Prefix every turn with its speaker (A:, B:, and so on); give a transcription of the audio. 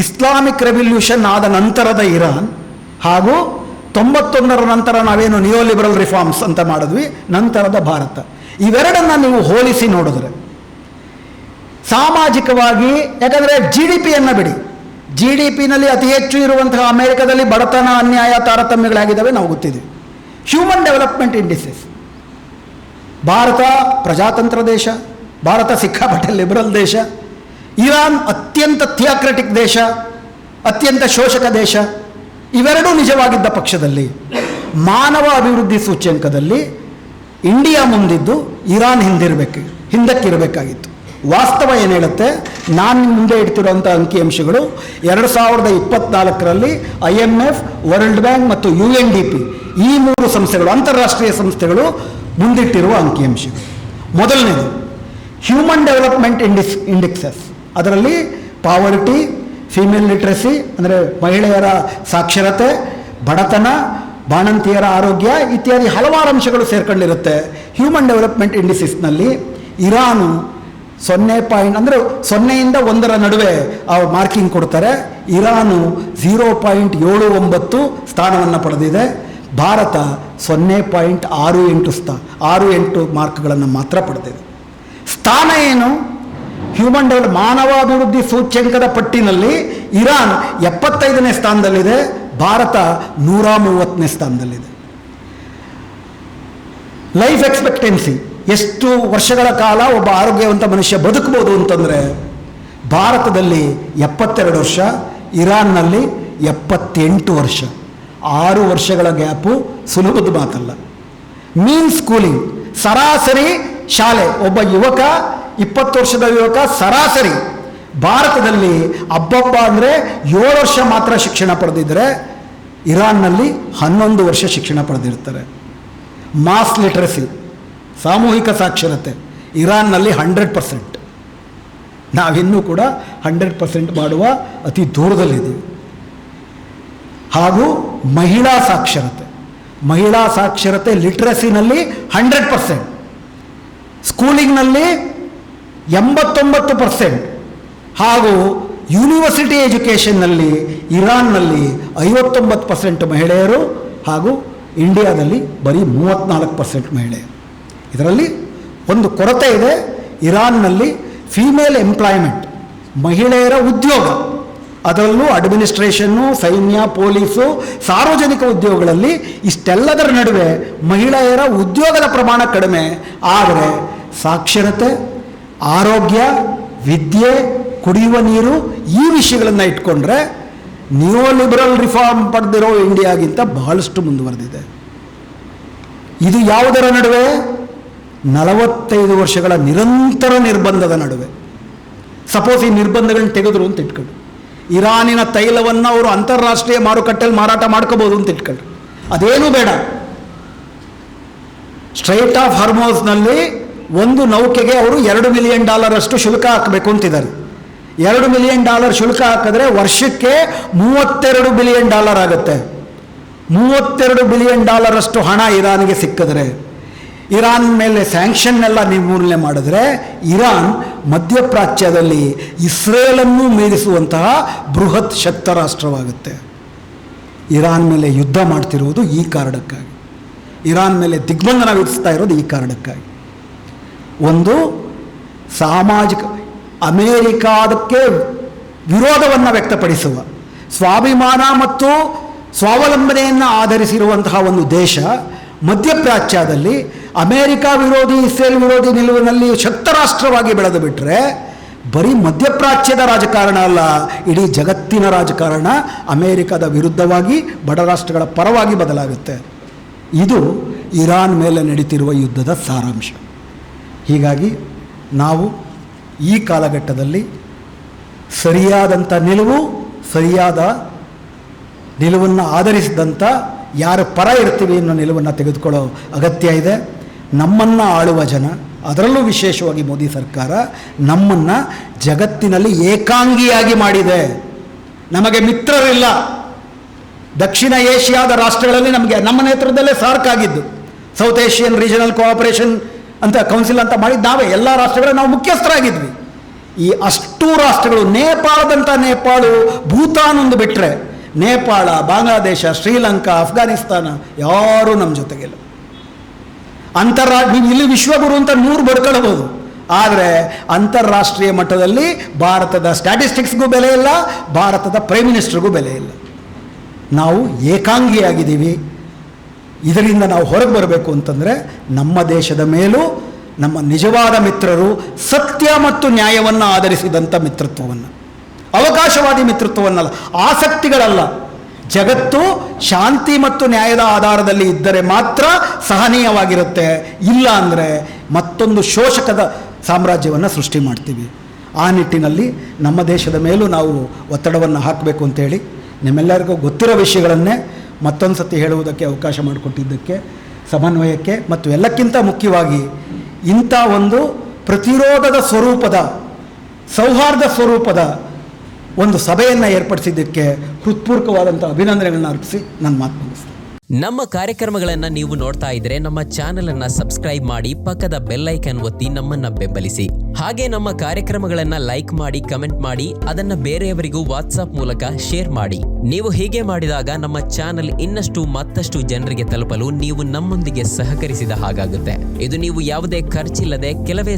A: Islamic revolution ಆದ ನಂತರದ Iran ಹಾಗೂ 91ರ ನಂತರ ನಾವೇನು ನಿಯೋಲಿಬರಲ್ ರಿಫಾರ್ಮ್ಸ್ ಅಂತ ಮಾಡಿದ್ವಿ, ನಂತರದ ಭಾರತ, ಇವೆರಡನ್ನು ನೀವು ಹೋಲಿಸಿ ನೋಡಿದ್ರೆ ಸಾಮಾಜಿಕವಾಗಿ, ಯಾಕಂದರೆ ಜಿ ಡಿ ಪಿಯನ್ನು ಬಿಡಿ, ಜಿ ಡಿ ಪಿನಲ್ಲಿ ಅತಿ ಹೆಚ್ಚು ಇರುವಂತಹ ಅಮೆರಿಕದಲ್ಲಿ ಬಡತನ, ಅನ್ಯಾಯ, ತಾರತಮ್ಯಗಳಾಗಿದ್ದಾವೆ, ನಾವು ಗೊತ್ತಿದೆ. ಹ್ಯೂಮನ್ ಡೆವಲಪ್ಮೆಂಟ್ ಇಂಡಿಸಸ್, ಭಾರತ ಪ್ರಜಾತಂತ್ರ ದೇಶ, ಭಾರತ ಸಿಕ್ಕಾಪಟ್ಟೆ ಲಿಬರಲ್ ದೇಶ, ಇರಾನ್ ಅತ್ಯಂತ ಥಿಯಾಕ್ರೆಟಿಕ್ ದೇಶ, ಅತ್ಯಂತ ಶೋಷಕ ದೇಶ. ಇವೆರಡೂ ನಿಜವಾಗಿದ್ದ ಪಕ್ಷದಲ್ಲಿ ಮಾನವ ಅಭಿವೃದ್ಧಿ ಸೂಚ್ಯಂಕದಲ್ಲಿ ಇಂಡಿಯಾ ಮುಂದಿದ್ದು ಇರಾನ್ ಹಿಂದಕ್ಕಿರಬೇಕಾಗಿತ್ತು. ವಾಸ್ತವ ಏನು ಹೇಳುತ್ತೆ, ನಾನು ಮುಂದೆ ಇಡ್ತಿರುವಂಥ ಅಂಕಿಅಂಶಗಳು 2024ರಲ್ಲಿ IMF, ವರ್ಲ್ಡ್ ಬ್ಯಾಂಕ್ ಮತ್ತು UNDP ಈ 3 ಸಂಸ್ಥೆಗಳು, ಅಂತಾರಾಷ್ಟ್ರೀಯ ಸಂಸ್ಥೆಗಳು ಮುಂದಿಟ್ಟಿರುವ ಅಂಕಿಅಂಶಗಳು. ಮೊದಲನೇದು ಹ್ಯೂಮನ್ ಡೆವಲಪ್ಮೆಂಟ್ ಇಂಡೆಕ್ಸಸ್, ಅದರಲ್ಲಿ ಪಾವರ್ಟಿ, ಫೀಮೇಲ್ ಲಿಟ್ರಸಿ ಅಂದರೆ ಮಹಿಳೆಯರ ಸಾಕ್ಷರತೆ, ಬಡತನ, ಬಾಣಂತಿಯರ ಆರೋಗ್ಯ ಇತ್ಯಾದಿ ಹಲವಾರು ಅಂಶಗಳು ಸೇರ್ಕೊಂಡಿರುತ್ತೆ. ಹ್ಯೂಮನ್ ಡೆವಲಪ್ಮೆಂಟ್ ಇಂಡಿಸಿಸ್ನಲ್ಲಿ ಇರಾನು 0 ಅಂದರೆ 0ಯಿಂದ 1ರ ನಡುವೆ ಮಾರ್ಕಿಂಗ್ ಕೊಡ್ತಾರೆ. ಇರಾನು 0.79 ಸ್ಥಾನವನ್ನು ಪಡೆದಿದೆ. ಭಾರತ 0.68 ಮಾರ್ಕ್ಗಳನ್ನು ಮಾತ್ರ ಪಡೆದಿದೆ. ಸ್ಥಾನ ಏನು? ಹ್ಯೂಮನ್ ಮಾನವಾಭಿವೃದ್ಧಿ ಸೂಚ್ಯಂಕದ ಪಟ್ಟಿನಲ್ಲಿ ಇರಾನ್ 75ನೇ ಸ್ಥಾನದಲ್ಲಿದೆ, ಭಾರತ 130ನೇ ಸ್ಥಾನದಲ್ಲಿದೆ. ಲೈಫ್ ಎಕ್ಸ್ಪೆಕ್ಟೆನ್ಸಿ, ಎಷ್ಟು ವರ್ಷಗಳ ಕಾಲ ಒಬ್ಬ ಆರೋಗ್ಯವಂತ ಮನುಷ್ಯ ಬದುಕಬಹುದು ಅಂತಂದರೆ ಭಾರತದಲ್ಲಿ 72 ವರ್ಷ, ಇರಾನ್ನಲ್ಲಿ 78 ವರ್ಷ. 6 ವರ್ಷಗಳ ಗ್ಯಾಪು ಸುಲಭದ ಮಾತಲ್ಲ. ಮೀನ್ ಸ್ಕೂಲಿಂಗ್, ಸರಾಸರಿ ಶಾಲೆ, ಒಬ್ಬ ಯುವಕ 20 ವರ್ಷದ ಯುವಕ ಸರಾಸರಿ ಭಾರತದಲ್ಲಿ ಹಬ್ಬಬ್ಬ ಅಂದರೆ 7 ವರ್ಷ ಮಾತ್ರ ಶಿಕ್ಷಣ ಪಡೆದಿದ್ದರೆ ಇರಾನ್ನಲ್ಲಿ 11 ವರ್ಷ ಶಿಕ್ಷಣ ಪಡೆದಿರ್ತಾರೆ. ಮಾಸ್ ಲಿಟ್ರಸಿ, ಸಾಮೂಹಿಕ ಸಾಕ್ಷರತೆ ಇರಾನ್ನಲ್ಲಿ 100%. ನಾವಿನ್ನೂ ಕೂಡ 100% ಮಾಡುವ ಅತಿ ದೂರದಲ್ಲಿದ್ದೀವಿ. ಹಾಗೂ ಮಹಿಳಾ ಸಾಕ್ಷರತೆ ಲಿಟ್ರಸಿನಲ್ಲಿ 100%, ಸ್ಕೂಲಿಂಗ್ನಲ್ಲಿ 89%, ಹಾಗೂ ಯೂನಿವರ್ಸಿಟಿ ಎಜುಕೇಷನ್ನಲ್ಲಿ ಇರಾನ್ನಲ್ಲಿ 59% ಮಹಿಳೆಯರು ಹಾಗೂ ಇಂಡಿಯಾದಲ್ಲಿ ಬರೀ 34% ಮಹಿಳೆಯರು. ಇದರಲ್ಲಿ ಒಂದು ಕೊರತೆ ಇದೆ. ಇರಾನ್ನಲ್ಲಿ ಫೀಮೇಲ್ ಎಂಪ್ಲಾಯ್ಮೆಂಟ್, ಮಹಿಳೆಯರ ಉದ್ಯೋಗ, ಅದರಲ್ಲೂ ಅಡ್ಮಿನಿಸ್ಟ್ರೇಷನ್ನು, ಸೈನ್ಯ, ಪೊಲೀಸು, ಸಾರ್ವಜನಿಕ ಉದ್ಯೋಗಗಳಲ್ಲಿ ಇಷ್ಟೆಲ್ಲದರ ನಡುವೆ ಮಹಿಳೆಯರ ಉದ್ಯೋಗದ ಪ್ರಮಾಣ ಕಡಿಮೆ. ಆದರೆ ಸಾಕ್ಷರತೆ, ಆರೋಗ್ಯ, ವಿದ್ಯೆ, ಕುಡಿಯುವ ನೀರು ಈ ವಿಷಯಗಳನ್ನು ಇಟ್ಕೊಂಡ್ರೆ ನಿಯೋಲಿಬರಲ್ ರಿಫಾರ್ಮ್ ಪಡೆದಿರೋ ಇಂಡಿಯಾಗಿಂತ ಬಹಳಷ್ಟು ಮುಂದುವರೆದಿದೆ. ಇದು ಯಾವುದರ ನಡುವೆ? 45 ವರ್ಷಗಳ ನಿರಂತರ ನಿರ್ಬಂಧದ ನಡುವೆ. ಸಪೋಸ್ ಈ ನಿರ್ಬಂಧಗಳನ್ನ ತೆಗೆದ್ರು ಅಂತ ಇಟ್ಕೊಂಡು ಇರಾನಿನ ತೈಲವನ್ನು ಅವರು ಅಂತಾರಾಷ್ಟ್ರೀಯ ಮಾರುಕಟ್ಟೆಯಲ್ಲಿ ಮಾರಾಟ ಮಾಡ್ಕೋಬೋದು ಅಂತ ಇಟ್ಕೊಂಡ್ರು. ಅದೇನೂ ಬೇಡ. ಸ್ಟ್ರೈಟ್ ಆಫ್ ಹಾರ್ಮೋಸ್ನಲ್ಲಿ ಒಂದು ನೌಕೆಗೆ ಅವರು $2 ಮಿಲಿಯನ್ ಅಷ್ಟು ಶುಲ್ಕ ಹಾಕಬೇಕು ಅಂತಿದ್ದಾರೆ. $2 ಮಿಲಿಯನ್ ಶುಲ್ಕ ಹಾಕಿದ್ರೆ ವರ್ಷಕ್ಕೆ $32 ಬಿಲಿಯನ್ ಆಗುತ್ತೆ. $32 ಬಿಲಿಯನ್ ಅಷ್ಟು ಹಣ ಇರಾನ್ಗೆ ಸಿಕ್ಕಿದ್ರೆ, ಇರಾನ್ ಮೇಲೆ ಸ್ಯಾಂಕ್ಷನ್ನೆಲ್ಲ ನಿರ್ಮೂಲನೆ ಮಾಡಿದ್ರೆ ಇರಾನ್ ಮಧ್ಯಪ್ರಾಚ್ಯದಲ್ಲಿ ಇಸ್ರೇಲನ್ನು ಮೀರಿಸುವಂತಹ ಬೃಹತ್ ಶಕ್ತ ರಾಷ್ಟ್ರವಾಗುತ್ತೆ. ಇರಾನ್ ಮೇಲೆ ಯುದ್ಧ ಮಾಡ್ತಿರುವುದು ಈ ಕಾರಣಕ್ಕಾಗಿ, ಇರಾನ್ ಮೇಲೆ ದಿಗ್ಬಂಧನ ವಿಧಿಸ್ತಾ ಇರೋದು ಈ ಕಾರಣಕ್ಕಾಗಿ. ಒಂದು ಸಾಮಾಜಿಕ ಅಮೇರಿಕಾದಕ್ಕೆ ವಿರೋಧವನ್ನು ವ್ಯಕ್ತಪಡಿಸುವ, ಸ್ವಾಭಿಮಾನ ಮತ್ತು ಸ್ವಾವಲಂಬನೆಯನ್ನು ಆಧರಿಸಿರುವಂತಹ ಒಂದು ದೇಶ ಮಧ್ಯಪ್ರಾಚ್ಯದಲ್ಲಿ ಅಮೇರಿಕ ವಿರೋಧಿ, ಇಸ್ರೇಲ್ ವಿರೋಧಿ ನಿಲುವಿನಲ್ಲಿ ಶಕ್ತ ರಾಷ್ಟ್ರವಾಗಿ ಬೆಳೆದು ಬಿಟ್ಟರೆ ಬರೀ ಮಧ್ಯಪ್ರಾಚ್ಯದ ರಾಜಕಾರಣ ಅಲ್ಲ, ಇಡೀ ಜಗತ್ತಿನ ರಾಜಕಾರಣ ಅಮೇರಿಕದ ವಿರುದ್ಧವಾಗಿ ಬಡ ರಾಷ್ಟ್ರಗಳ ಪರವಾಗಿ ಬದಲಾಗುತ್ತೆ. ಇದು ಇರಾನ್ ಮೇಲೆ ನಡೀತಿರುವ ಯುದ್ಧದ ಸಾರಾಂಶ. ಹೀಗಾಗಿ ನಾವು ಈ ಕಾಲಘಟ್ಟದಲ್ಲಿ ಸರಿಯಾದ ನಿಲುವನ್ನು ಆಧರಿಸಿದಂಥ ಯಾರ ಪರ ಇರ್ತೀವಿ ಅನ್ನೋ ನಿಲುವನ್ನು ತೆಗೆದುಕೊಳ್ಳೋ ಅಗತ್ಯ ಇದೆ. ನಮ್ಮನ್ನು ಆಳುವ ಜನ, ಅದರಲ್ಲೂ ವಿಶೇಷವಾಗಿ ಮೋದಿ ಸರ್ಕಾರ ನಮ್ಮನ್ನು ಜಗತ್ತಿನಲ್ಲಿ ಏಕಾಂಗಿಯಾಗಿ ಮಾಡಿದೆ. ನಮಗೆ ಮಿತ್ರರಿಲ್ಲ. ದಕ್ಷಿಣ ಏಷ್ಯಾದ ರಾಷ್ಟ್ರಗಳಲ್ಲಿ ನಮ್ಮ ನೇತೃತ್ವದಲ್ಲೇ ಸಾರ್ಕ್ ಆಗಿದ್ದು, ಸೌತ್ ಏಷ್ಯನ್ ರೀಜನಲ್ ಕೋಆಪರೇಷನ್ ಅಂತ ಕೌನ್ಸಿಲ್ ಅಂತ ಮಾಡಿದ್ದು ನಾವೇ. ಎಲ್ಲ ರಾಷ್ಟ್ರಗಳ ನಾವು ಮುಖ್ಯಸ್ಥರಾಗಿದ್ವಿ. ಈ ಅಷ್ಟೂ ರಾಷ್ಟ್ರಗಳು, ನೇಪಾಳು, ಭೂತಾನ್ ಒಂದು ಬಿಟ್ಟರೆ ನೇಪಾಳ, ಬಾಂಗ್ಲಾದೇಶ, ಶ್ರೀಲಂಕಾ, ಅಫ್ಘಾನಿಸ್ತಾನ ಯಾರೂ ನಮ್ಮ ಜೊತೆಗಿಲ್ಲ. ನೀವು ಇಲ್ಲಿ ವಿಶ್ವಗುರು ಅಂತ 100 ಬಡ್ಕೊಳ್ಬೋದು, ಆದರೆ ಅಂತಾರಾಷ್ಟ್ರೀಯ ಮಟ್ಟದಲ್ಲಿ ಭಾರತದ ಸ್ಟ್ಯಾಟಿಸ್ಟಿಕ್ಸ್ಗೂ ಬೆಲೆ ಇಲ್ಲ, ಭಾರತದ ಪ್ರೈಮ್ ಮಿನಿಸ್ಟರ್ಗೂ ಬೆಲೆ ಇಲ್ಲ. ನಾವು ಏಕಾಂಗಿಯಾಗಿದ್ದೀವಿ. ಇದರಿಂದ ನಾವು ಹೊರಗೆ ಬರಬೇಕು ಅಂತಂದರೆ ನಮ್ಮ ದೇಶದ ಮೇಲೂ ನಮ್ಮ ನಿಜವಾದ ಮಿತ್ರರು ಸತ್ಯ ಮತ್ತು ನ್ಯಾಯವನ್ನು ಆಧರಿಸಿದಂಥ ಮಿತ್ರತ್ವವನ್ನು, ಅವಕಾಶವಾದಿ ಮಿತ್ರತ್ವವನ್ನಲ್ಲ, ಆಸಕ್ತಿಗಳಲ್ಲ. ಜಗತ್ತು ಶಾಂತಿ ಮತ್ತು ನ್ಯಾಯದ ಆಧಾರದಲ್ಲಿ ಇದ್ದರೆ ಮಾತ್ರ ಸಹನೀಯವಾಗಿರುತ್ತೆ, ಇಲ್ಲ ಅಂದರೆ ಮತ್ತೊಂದು ಶೋಷಕದ ಸಾಮ್ರಾಜ್ಯವನ್ನು ಸೃಷ್ಟಿ ಮಾಡ್ತೀವಿ. ಆ ನಿಟ್ಟಿನಲ್ಲಿ ನಮ್ಮ ದೇಶದ ಮೇಲೂ ನಾವು ಒತ್ತಡವನ್ನು ಹಾಕಬೇಕು ಅಂತೇಳಿ ನಿಮ್ಮೆಲ್ಲರಿಗೂ ಗೊತ್ತಿರೋ ವಿಷಯಗಳನ್ನೇ ಮತ್ತೊಂದು ಸತಿ ಹೇಳುವುದಕ್ಕೆ ಅವಕಾಶ ಮಾಡಿಕೊಟ್ಟಿದ್ದಕ್ಕೆ, ಸಮನ್ವಯಕ್ಕೆ ಮತ್ತು ಎಲ್ಲಕ್ಕಿಂತ ಮುಖ್ಯವಾಗಿ ಇಂಥ ಒಂದು ಪ್ರತಿರೋಧದ ಸ್ವರೂಪದ, ಸೌಹಾರ್ದ ಸ್ವರೂಪದ ಒಂದು ಸಭೆಯನ್ನು ಏರ್ಪಡಿಸಿದ್ದಕ್ಕೆ ಹೃತ್ಪೂರ್ವಕವಾದಂಥ ಅಭಿನಂದನೆಗಳನ್ನ ಅರ್ಪಿಸಿ ನನ್ನ ಮಾತು ಮುಗಿಸ್ತೇನೆ.
B: ನಮ್ಮ ಕಾರ್ಯಕ್ರಮಗಳನ್ನು ನೀವು ನೋಡ್ತಾ ಇದ್ರೆ ನಮ್ಮ ಚಾನೆಲ್ ಅನ್ನ ಸಬ್ಸ್ಕ್ರೈಬ್ ಮಾಡಿ, ಪಕ್ಕದ ಬೆಲ್ ಐಕನ್ ಒತ್ತಿ ನಮ್ಮನ್ನ ಬೆಂಬಲಿಸಿ. ಹಾಗೆ ನಮ್ಮ ಕಾರ್ಯಕ್ರಮಗಳನ್ನ ಲೈಕ್ ಮಾಡಿ, ಕಮೆಂಟ್ ಮಾಡಿ, ಅದನ್ನ ಬೇರೆಯವರಿಗೂ ವಾಟ್ಸ್ಆಪ್ ಮೂಲಕ ಶೇರ್ ಮಾಡಿ. ನೀವು ಹೀಗೆ ಮಾಡಿದಾಗ ನಮ್ಮ ಚಾನೆಲ್ ಇನ್ನಷ್ಟು ಮತ್ತಷ್ಟು ಜನರಿಗೆ ತಲುಪಲು ನೀವು ನಮ್ಮೊಂದಿಗೆ ಸಹಕರಿಸಿದ ಹಾಗಾಗುತ್ತೆ. ಇದು ನೀವು ಯಾವುದೇ ಖರ್ಚಿಲ್ಲದೆ ಕೆಲವೇ